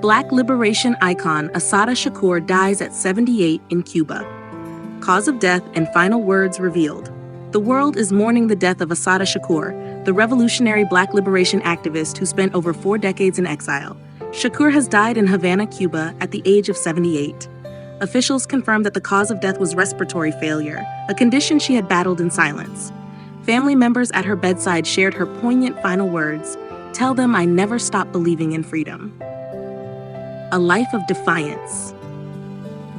Black liberation icon Assata Shakur dies at 78 in Cuba. Cause of death and final words revealed. The world is mourning the death of Assata Shakur, the revolutionary Black liberation activist who spent over 4 decades in exile. Shakur has died in Havana, Cuba, at the age of 78. Officials confirmed that the cause of death was respiratory failure, a condition she had battled in silence. Family members at her bedside shared her poignant final words, "Tell them I never stopped believing in freedom." A life of defiance.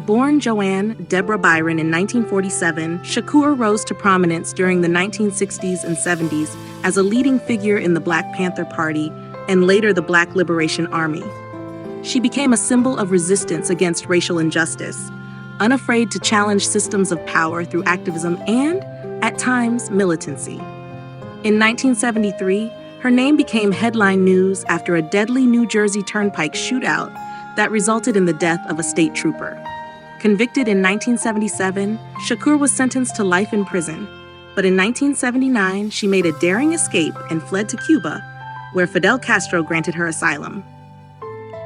Born Joanne Deborah Byron in 1947, Shakur rose to prominence during the 1960s and 70s as a leading figure in the Black Panther Party and later the Black Liberation Army. She became a symbol of resistance against racial injustice, unafraid to challenge systems of power through activism and, at times, militancy. In 1973, her name became headline news after a deadly New Jersey Turnpike shootout that resulted in the death of a state trooper. Convicted in 1977, Shakur was sentenced to life in prison, but in 1979, she made a daring escape and fled to Cuba, where Fidel Castro granted her asylum.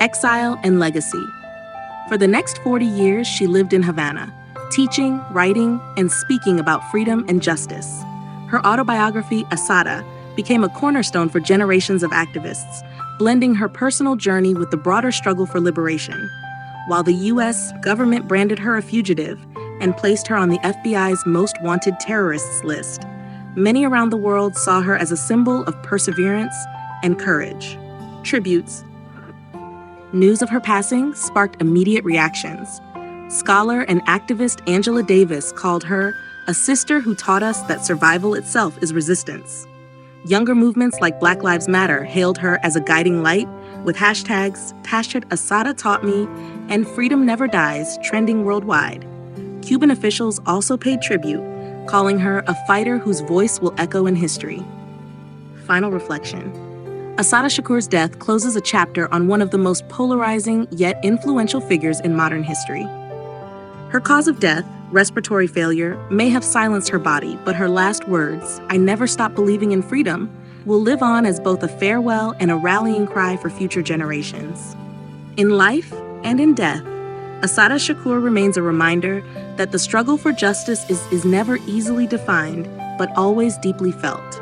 Exile and legacy. For the next 40 years, she lived in Havana, teaching, writing, and speaking about freedom and justice. Her autobiography, Assata, became a cornerstone for generations of activists, blending her personal journey with the broader struggle for liberation. While the U.S. government branded her a fugitive and placed her on the FBI's most wanted terrorists list, many around the world saw her as a symbol of perseverance and courage. Tributes. News of her passing sparked immediate reactions. Scholar and activist Angela Davis called her a sister who taught us that survival itself is resistance. Younger movements like Black Lives Matter hailed her as a guiding light, with hashtags #Assata taught me and Freedom Never Dies trending worldwide. Cuban officials also paid tribute, calling her a fighter whose voice will echo in history. Final reflection. Assata Shakur's death closes a chapter on one of the most polarizing yet influential figures in modern history. Her cause of death, respiratory failure, may have silenced her body, but her last words, "I never stopped believing in freedom," will live on as both a farewell and a rallying cry for future generations. In life and in death, Assata Shakur remains a reminder that the struggle for justice is never easily defined, but always deeply felt.